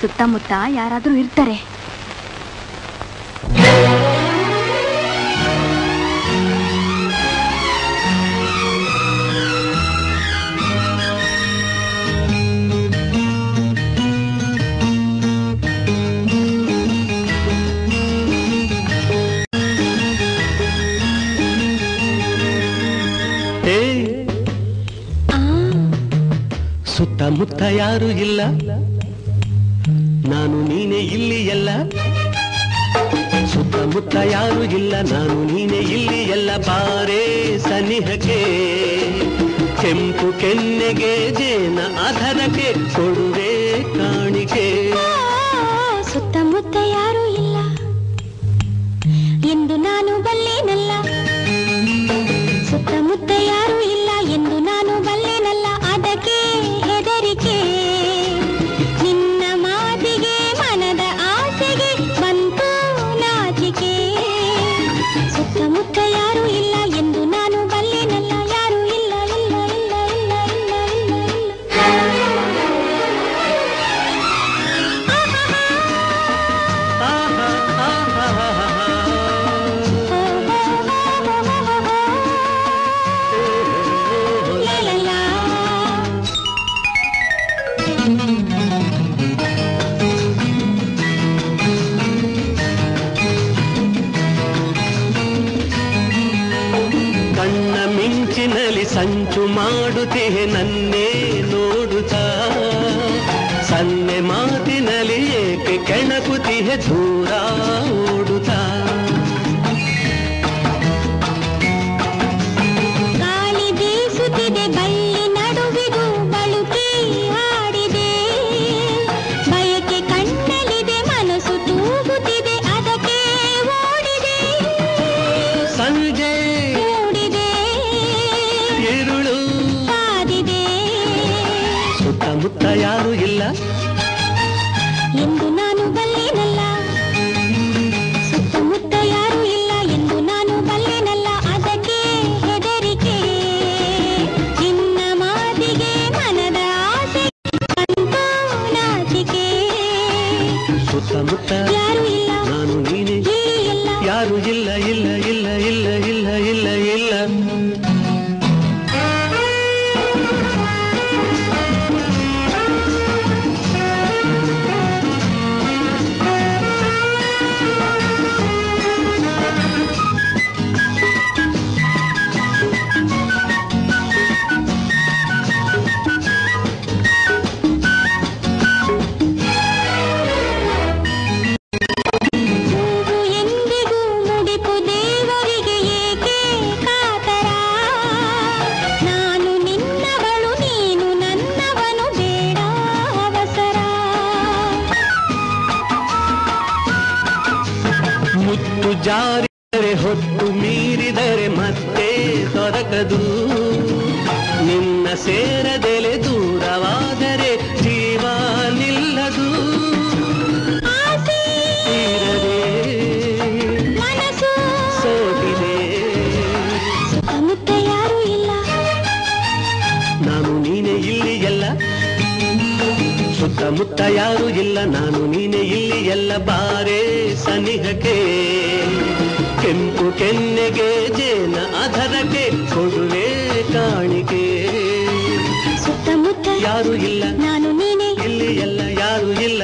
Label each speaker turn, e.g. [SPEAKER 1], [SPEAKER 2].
[SPEAKER 1] ಸುತ್ತಮುತ್ತ ಯಾರಾದ್ರೂ ಇರ್ತಾರೆ.
[SPEAKER 2] ಸುತ್ತಮುತ್ತ ಯಾರು ಇಲ್ಲ, ನಾನು ನೀನೇ ಇಲ್ಲಿ ಎಲ್ಲ. ಸುತ್ತಮುತ್ತ ಯಾರು ಇಲ್ಲ, ನಾನು ನೀನೇ ಇಲ್ಲಿ ಎಲ್ಲ. ಬಾರೇ ಸನಿಹಕ್ಕೆ ಕೆಂಪು ಕೆನ್ನೆಗೆ ಜೇನ ಆಧಾರಕ್ಕೆ ಕೊಡುವೆ ಕಾಣಿಕೆ.
[SPEAKER 3] ಸುತ್ತಮುತ್ತ ಯಾರು ಇಲ್ಲ ಎಂದು ನಾನು ಬಲ್ಲೆನಲ್ಲ. ಸುತ್ತಮುತ್ತ ಯಾರು ಇಲ್ಲ ಎಂದು ನಾನು ಬಲ್ಲೆನಲ್ಲ. ಅದಕ್ಕೆ ಹೆದರಿಕೆ ನಿನ್ನ ಮಾತಿಗೆ ಮನದ ಆಸೆಗೆ ಬಂತು ನಾಚಿಕೆ. ಸುತ್ತಮುತ್ತ ಯಾರು ಇಲ್ಲ ಎಂದು ನಾನು ಬಲ್ಲೆನಲ್ಲ. ಯಾರು ಇಲ್ಲ ಇಲ್ಲ ಇಲ್ಲ ಇಲ್ಲ ಇಲ್ಲ ಇಲ್ಲ
[SPEAKER 2] ಕಣ್ಣ ಮಿಂಚಿನಲ್ಲಿ ಸಂಚು ಮಾಡುತ್ತಿಹೆ ನನ್ನೇ ನೋಡುತ್ತಾ. ಸನ್ನೆ ಮಾತಿನಲ್ಲಿ ಏಕೆ ಕೆಣಕುತ್ತಿಹೆ ದೂರ ಓಡುತ್ತಾ.
[SPEAKER 3] ಗಾಳಿ ಬೀಸುತ್ತಿದೆ ಬಳ್ಳಿ ನಡುವಿಗೂ ಬಳುಕಿ ಹಾಡಿದೆ. ಬಯಕೆ ಕಣ್ಣಲ್ಲಿದೆ ಮನಸ್ಸು ತೂಗುತ್ತಿದೆ ಅದಕ್ಕೆ ಓಡಿದೆ.
[SPEAKER 2] ಸಂಜೆ
[SPEAKER 3] ಮೂಡಿದೆ
[SPEAKER 2] ഇരുಳು
[SPEAKER 3] ಕಾದಿದೆ.
[SPEAKER 2] ಸುತ್ತಮುತ್ತ ಯಾರು ಇಲ್ಲ
[SPEAKER 3] ಎಂದು ನಾನು ಬಲ್ಲೆನಲ್ಲ. ಸುತ್ತಮುತ್ತ ಯಾರು ಇಲ್ಲ ಎಂದು ನಾನು ಬಲ್ಲೆನಲ್ಲ. ಅದಕ್ಕೆ ಹೆದರಿಕೆ ನಿನ್ನ ಮಾತಿಗೆ ಮನದ ಆಸೆ ಬಂತು ನಾಚಿಕೆ.
[SPEAKER 2] ಸುತ್ತಮುತ್ತ
[SPEAKER 3] ಯಾರು ಇಲ್ಲ
[SPEAKER 2] ನಾನು ನೀನೇ
[SPEAKER 3] ಇಲ್ಲಿ ಇಲ್ಲ.
[SPEAKER 2] ಯಾರು ಇಲ್ಲ ಇಲ್ಲ ಇಲ್ಲ ಇಲ್ಲ ಇಲ್ಲ ಇಲ್ಲ ಇಲ್ಲ.
[SPEAKER 3] ಹೂವು ಎಂದಿಗೂ ಮುಡಿಪು ದೇವರಿಗೆ ಏಕೆ ಕಾತರ. ನಾನು ನಿನ್ನವಳು ನೀನು ನನ್ನವನು ಬೇಡ ಅವಸರ.
[SPEAKER 2] ಮುತ್ತು ಜಾರಿದರೆ ಹೊತ್ತು ಮೀರಿದರೆ ಮತ್ತೆ ದೊರಕದು. ನಿನ್ನ ಸೇರದೆಲೆ ದೂರವಾದರೆ ಜೀವ ನಿಲ್ಲದು.
[SPEAKER 3] ಆಸೆ
[SPEAKER 2] ತೀರದೆ
[SPEAKER 3] ಮನಸ್ಸು
[SPEAKER 2] ಸೋತಿದೆ.
[SPEAKER 3] ಸುತ್ತಮುತ್ತ ಯಾರು ಇಲ್ಲ
[SPEAKER 2] ನಾನು ನೀನೇ ಇಲ್ಲಿ ಎಲ್ಲ. ಸುತ್ತಮುತ್ತ ಯಾರು ಇಲ್ಲ, ನಾನು ನೀನೇ ಇಲ್ಲಿ ಎಲ್ಲ. ಬಾರೇ ಸನಿಹಕ್ಕೆ ಕೆಂಪು ಕೆನ್ನೆಗೆ ಜೇನ ಆಧಾರಕ್ಕೆ ಕೊಡುವೆ ಕಾಣಿಕೆ.
[SPEAKER 3] ಸುತ್ತಮುತ್ತ
[SPEAKER 2] ಯಾರು ಇಲ್ಲ
[SPEAKER 3] ನಾನು ನೀನೇ
[SPEAKER 2] ಇಲ್ಲಿ ಎಲ್ಲ. ಯಾರು ಇಲ್ಲ